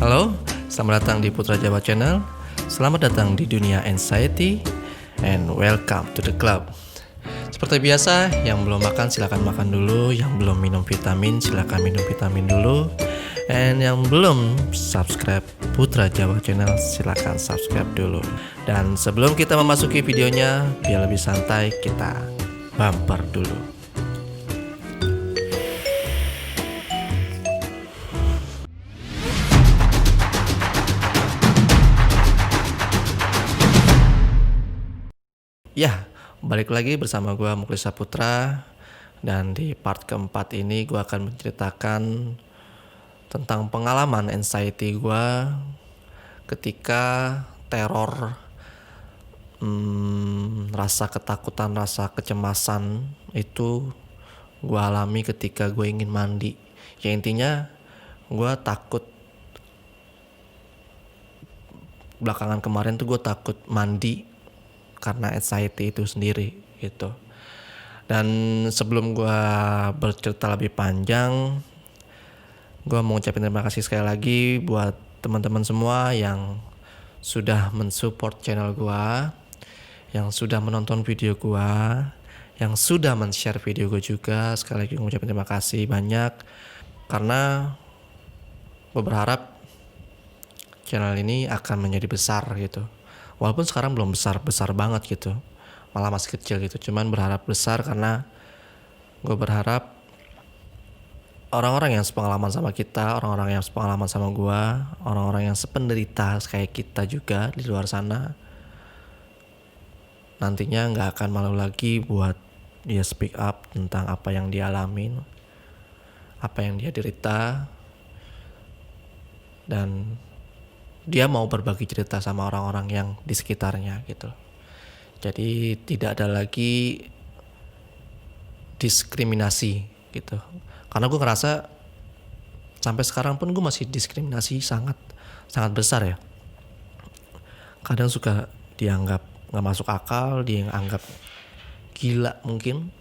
Halo, selamat datang di Putra Jawa Channel. Selamat datang di dunia anxiety and welcome to the club. Seperti biasa, yang belum makan silakan makan dulu, yang belum minum vitamin silakan minum vitamin dulu, and yang belum subscribe Putra Jawa Channel silakan subscribe dulu. Dan sebelum kita memasuki videonya, biar lebih santai kita bumper dulu. Ya, balik lagi bersama gue Muklis Saputra. Dan di part keempat ini gue akan menceritakan tentang pengalaman anxiety gue ketika teror, rasa ketakutan, rasa kecemasan itu gue alami ketika gue ingin mandi. Ya intinya gue takut, belakangan kemarin tuh gue takut mandi karena anxiety itu sendiri gitu. Dan sebelum gue bercerita lebih panjang, gue mau ngucapin terima kasih sekali lagi buat teman-teman semua yang sudah mensupport channel gue, yang sudah menonton video gue, yang sudah men-share video gue juga. Sekali lagi ngucapin terima kasih banyak, karena gue berharap channel ini akan menjadi besar gitu. Walaupun sekarang belum besar banget gitu, malah masih kecil gitu. Cuman berharap besar karena gue berharap orang-orang yang sepengalaman sama kita, orang-orang yang sepengalaman sama gue, orang-orang yang sependerita kayak kita juga di luar sana, nantinya gak akan malu lagi buat dia speak up tentang apa yang dia alamin, apa yang dia derita, dan dia mau berbagi cerita sama orang-orang yang di sekitarnya gitu. Jadi tidak ada lagi diskriminasi gitu. Karena gue ngerasa sampai sekarang pun gue masih diskriminasi sangat besar ya. Kadang suka dianggap gak masuk akal, dianggap gila mungkin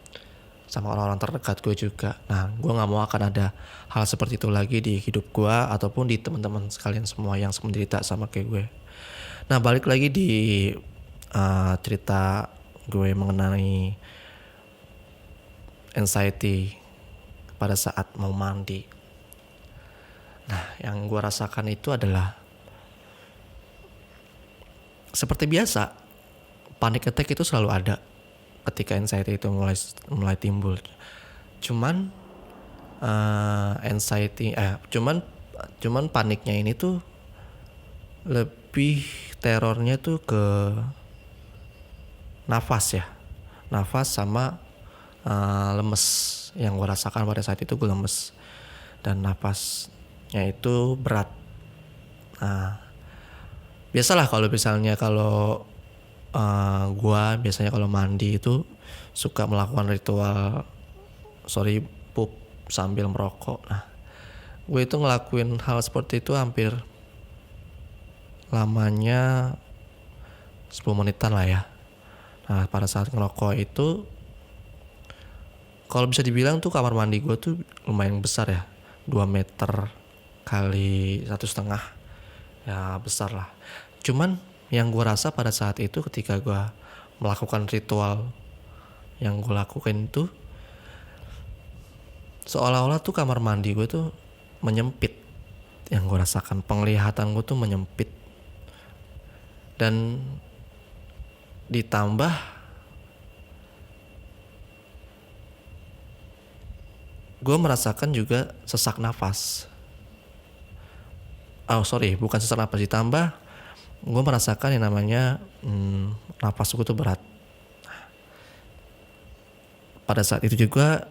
sama orang-orang terdekat gue juga. Nah, gue gak mau akan ada hal seperti itu lagi di hidup gue ataupun di teman-teman sekalian semua yang menderita sama kayak gue. Nah, balik lagi di cerita gue mengenai anxiety pada saat mau mandi. Nah, yang gue rasakan itu adalah seperti biasa, panic attack itu selalu ada ketika anxiety itu mulai timbul. Cuman cuman paniknya ini tuh lebih terornya tuh ke nafas sama lemes. Yang gue rasakan pada saat itu gue lemes dan nafasnya itu berat. Biasalah kalau misalnya gue biasanya kalau mandi itu suka melakukan ritual pup sambil merokok. Nah, gue itu ngelakuin hal seperti itu hampir lamanya 10 menitan lah ya. Nah, pada saat ngerokok itu, kalau bisa dibilang tuh kamar mandi gue tuh lumayan besar ya, 2 meter kali 1,5, ya besar lah. Cuman yang gue rasa pada saat itu ketika gue melakukan ritual yang gue lakukan itu, seolah-olah tuh kamar mandi gue tuh menyempit. Yang gue rasakan, penglihatan gue tuh menyempit. Dan ditambah gue merasakan juga sesak nafas. Bukan sesak nafas, ditambah gue merasakan yang namanya nafas gue tuh berat. Pada saat itu juga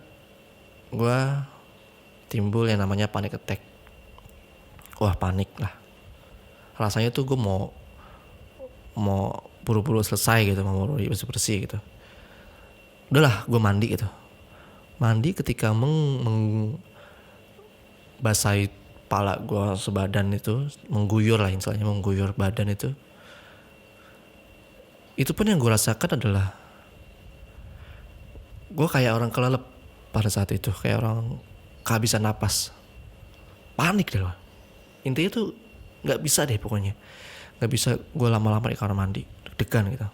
gue timbul yang namanya panic attack. Wah, panik lah. Rasanya tuh gue mau buru-buru selesai gitu, mau buru bersih-bersih gitu. Udahlah, gue mandi gitu. Mandi ketika basahi kepala gue sebadan itu, mengguyur lah istilahnya, mengguyur badan itu pun yang gue rasakan adalah gue kayak orang kelelep pada saat itu, kayak orang kehabisan napas, panik deh. Intinya tuh nggak bisa deh pokoknya, nggak bisa gue lama-lama di kamar mandi, deg-degan gitu.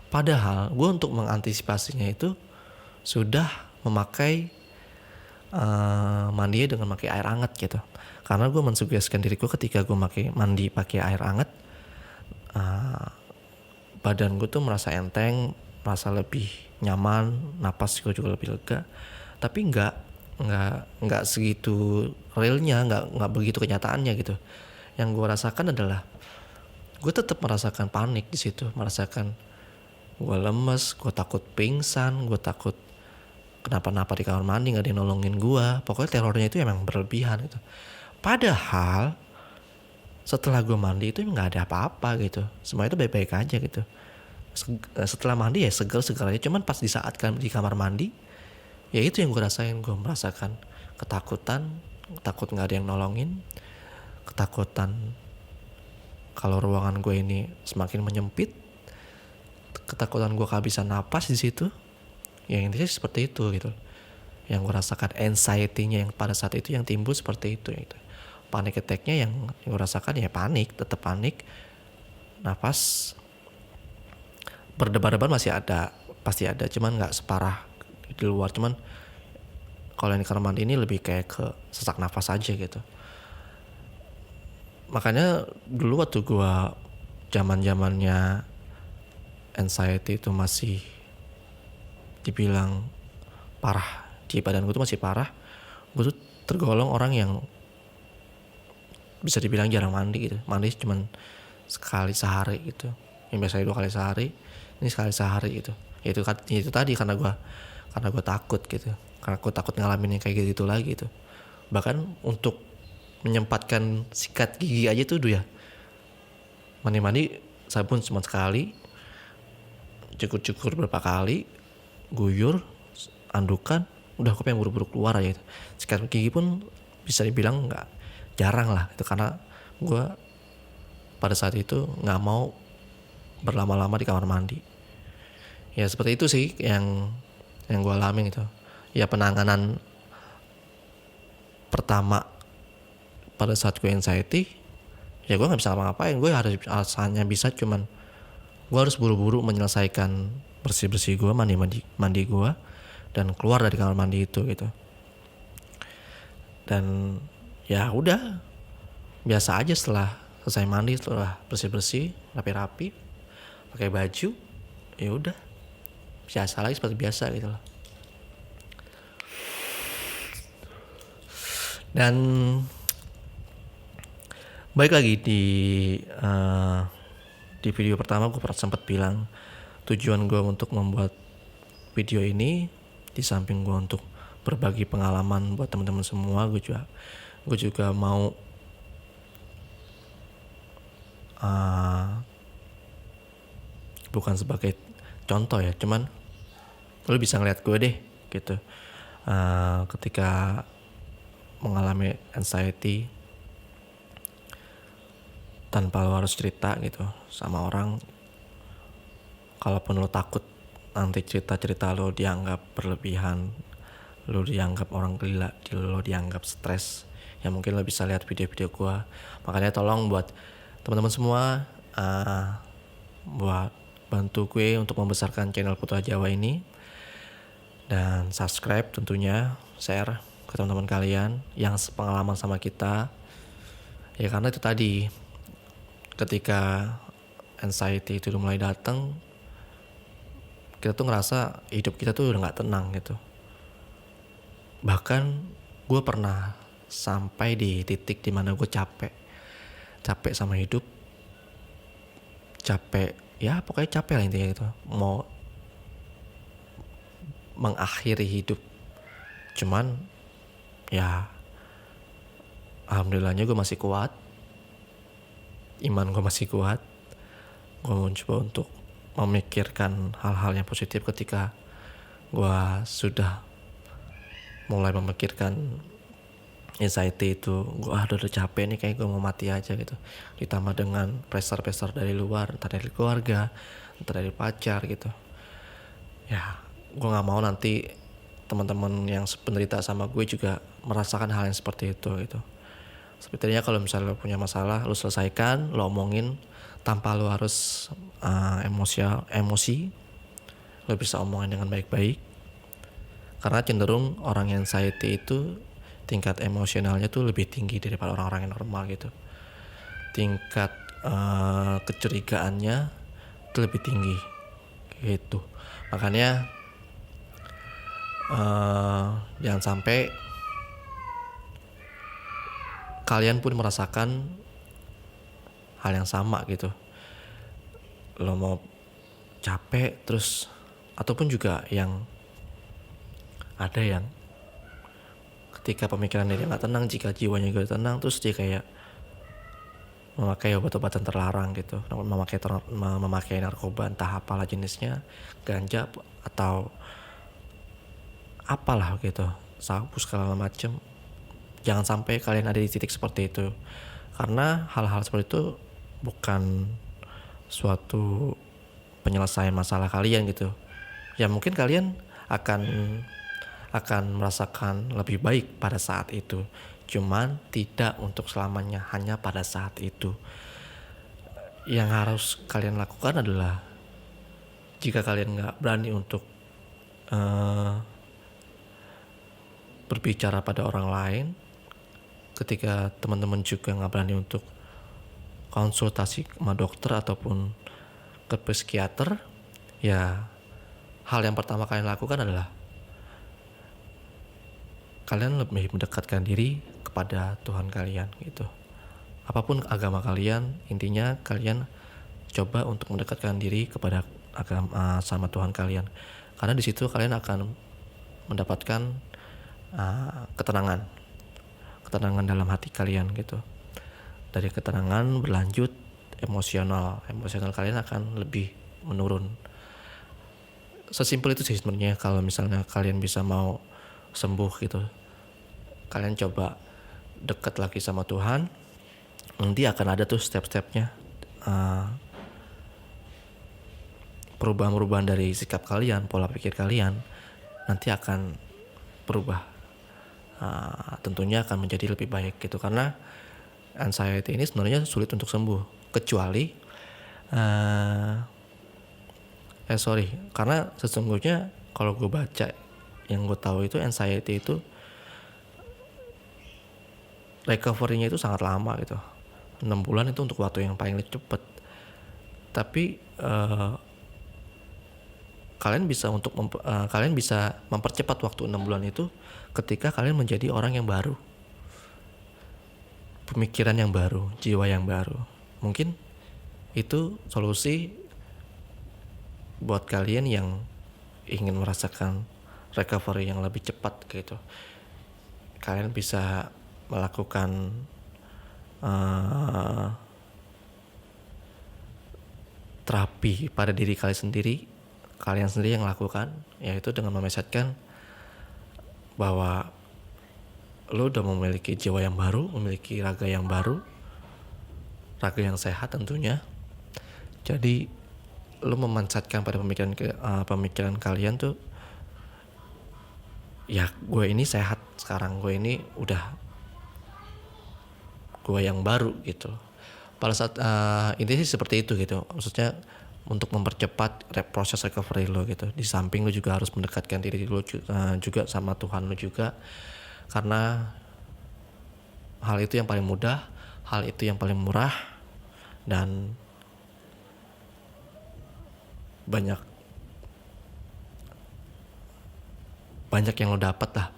Padahal gue untuk mengantisipasinya itu sudah memakai mandinya dengan pakai air hangat gitu. Karena gue mensuggestikan diriku ketika gue mandi pakai air hangat, badan gue tuh merasa enteng, merasa lebih nyaman, napas gue juga lebih lega. Tapi nggak segitu realnya, nggak begitu kenyataannya gitu. Yang gue rasakan adalah gue tetap merasakan panik di situ, merasakan gue lemes, gue takut pingsan, gue takut kenapa-napa di kamar mandi, nggak ada yang nolongin gue. Pokoknya terornya itu emang berlebihan gitu. Padahal setelah gue mandi itu nggak ada apa-apa gitu, semua itu baik-baik aja gitu. Setelah mandi ya segar aja. Cuman pas di saat di kamar mandi, ya itu yang gue rasain. Gue merasakan ketakutan, takut nggak ada yang nolongin, ketakutan kalau ruangan gue ini semakin menyempit, ketakutan gue kehabisan napas di situ. Ya intinya seperti itu gitu. Yang gue rasakan anxiety-nya yang pada saat itu yang timbul seperti itu gitu. Panic attack-nya yang gue rasakan ya panik, tetap panik. Napas berdebar-debar masih ada, pasti ada, cuman nggak separah di luar. Cuman kalau yang di kamar mandi ini lebih kayak ke sesak nafas aja gitu. Makanya dulu waktu gue zaman-zamannya anxiety itu masih dibilang parah, di badan gue tuh masih parah, gue tuh tergolong orang yang bisa dibilang jarang mandi gitu. Mandi cuman sekali sehari gitu, yang biasanya 2 kali sehari, ini sekali sehari gitu. Itu tadi karena gue takut gitu, karena gue takut ngalamin yang kayak gitu lagi gitu. Bahkan untuk menyempatkan sikat gigi aja tuh ya mandi sabun cuma sekali, cukur berapa kali, guyur, andukan, udah gue pengen buru-buru keluar aja gitu. Sikat gigi pun bisa dibilang nggak jarang lah itu, karena gue pada saat itu nggak mau berlama-lama di kamar mandi. Ya seperti itu sih yang gue alami gitu. Ya penanganan pertama pada saat gue anxiety, ya gue nggak bisa ngapa-ngapain. Gue hanya bisa cuman gue harus buru-buru menyelesaikan bersih-bersih gue, mandi gue, dan keluar dari kamar mandi itu gitu. Dan ya udah biasa aja setelah selesai mandi, setelah bersih-bersih, rapi-rapi, pakai baju, ya udah biasa lagi seperti biasa gitu loh. Dan baik lagi di video pertama gue sempat bilang tujuan gue untuk membuat video ini, di samping gue untuk berbagi pengalaman buat teman-teman semua, gue juga mau bukan sebagai contoh ya, cuman lo bisa ngeliat gue deh gitu, ketika mengalami anxiety tanpa lo harus cerita gitu sama orang. Kalaupun lo takut nanti cerita lo dianggap berlebihan, lo dianggap orang gila, lo dianggap stres, ya mungkin lo bisa lihat video-video gue. Makanya tolong buat teman-teman semua, buat bantu gue untuk membesarkan channel Putra Jawa ini, dan subscribe tentunya, share ke teman-teman kalian yang sepengalaman sama kita. Ya karena itu tadi, ketika anxiety itu udah mulai datang, kita tuh ngerasa hidup kita tuh udah gak tenang gitu. Bahkan gue pernah sampai di titik dimana gue capek sama hidup, ya pokoknya capek lah intinya gitu, mau mengakhiri hidup. Cuman ya alhamdulillahnya gue masih kuat, iman gue masih kuat. Gue mencoba untuk memikirkan hal-hal yang positif ketika gue sudah mulai memikirkan anxiety itu. Gue udah capek nih, kayak gue mau mati aja gitu. Ditambah dengan pressure dari luar, entah dari keluarga, entah dari pacar gitu. Ya gue gak mau nanti teman-teman yang penderita sama gue juga merasakan hal yang seperti itu gitu. Sepertinya kalau misalnya lo punya masalah, lo selesaikan, lo omongin tanpa lo harus emosi, lo bisa omongin dengan baik-baik. Karena cenderung orang yang anxiety itu tingkat emosionalnya tuh lebih tinggi daripada orang-orang yang normal gitu. Tingkat kecurigaannya itu lebih tinggi gitu. Makanya jangan sampai kalian pun merasakan hal yang sama gitu. Lo mau capek terus, ataupun juga yang ada yang ketika pemikiran dia nggak tenang, jika jiwanya juga tenang, terus dia kayak memakai obat-obatan terlarang gitu, memakai narkoba, entah apalah jenisnya, ganja atau apalah gitu, sabu segala macem. Jangan sampai kalian ada di titik seperti itu, karena hal-hal seperti itu bukan suatu penyelesaian masalah kalian gitu. Ya mungkin kalian akan merasakan lebih baik pada saat itu, cuman tidak untuk selamanya, hanya pada saat itu. Yang harus kalian lakukan adalah, jika kalian nggak berani untuk berbicara pada orang lain, ketika teman-teman juga nggak berani untuk konsultasi sama dokter ataupun ke psikiater, ya hal yang pertama kalian lakukan adalah kalian lebih mendekatkan diri kepada Tuhan kalian gitu. Apapun agama kalian, intinya kalian coba untuk mendekatkan diri kepada agama sama Tuhan kalian, karena di situ kalian akan mendapatkan ketenangan dalam hati kalian gitu. Dari ketenangan berlanjut emosional kalian akan lebih menurun. Sesimpel itu sih sebenarnya. Kalau misalnya kalian bisa mau sembuh gitu, kalian coba dekat lagi sama Tuhan, nanti akan ada tuh step-stepnya, perubahan-perubahan dari sikap kalian, pola pikir kalian nanti akan berubah. Tentunya akan menjadi lebih baik gitu, karena anxiety ini sebenarnya sulit untuk sembuh, kecuali karena sesungguhnya kalau gue baca, yang gue tahu itu anxiety itu recovery-nya itu sangat lama gitu. 6 bulan itu untuk waktu yang paling cepet. Tapi kalian bisa mempercepat waktu 6 bulan itu ketika kalian menjadi orang yang baru, pemikiran yang baru, jiwa yang baru. Mungkin itu solusi buat kalian yang ingin merasakan recovery yang lebih cepat gitu. Kalian bisa melakukan terapi pada diri kalian sendiri yang lakukan, yaitu dengan memesetkan bahwa lo udah memiliki jiwa yang baru, memiliki raga yang baru, raga yang sehat tentunya. Jadi lo memancatkan pada pemikiran kalian tuh, ya gue ini sehat sekarang, gue ini udah gue yang baru gitu. Pada saat ini sih seperti itu gitu, maksudnya untuk mempercepat proses recovery lo gitu. Di samping lo juga harus mendekatkan diri lo juga sama Tuhan lo juga, karena hal itu yang paling mudah, hal itu yang paling murah, dan banyak yang lo dapat lah,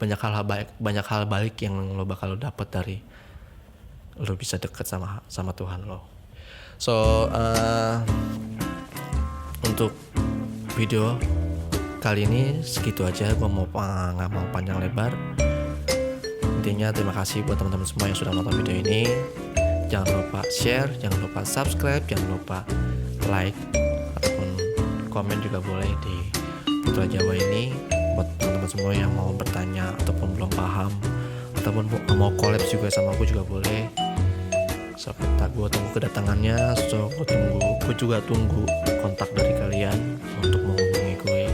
banyak hal baik yang lo bakal lo dapat dari lo bisa dekat sama Tuhan lo. So untuk video kali ini segitu aja. Gue nggak mau panjang lebar. Intinya terima kasih buat teman-teman semua yang sudah nonton video ini. Jangan lupa share, jangan lupa subscribe, jangan lupa like ataupun komen juga boleh di Putra Jawa ini. Buat teman-teman semua yang mau bertanya ataupun belum paham ataupun mau collab juga sama aku juga boleh. So gue tunggu kedatangannya. So gue juga tunggu kontak dari kalian untuk menghubungi gue.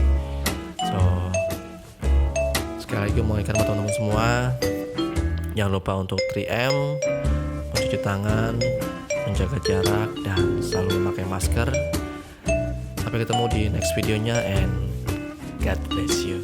So sekali lagi mau ikan buat teman-teman semua, jangan lupa untuk 3M, mencuci tangan, menjaga jarak, dan selalu memakai masker. Sampai ketemu di next videonya, and God bless you.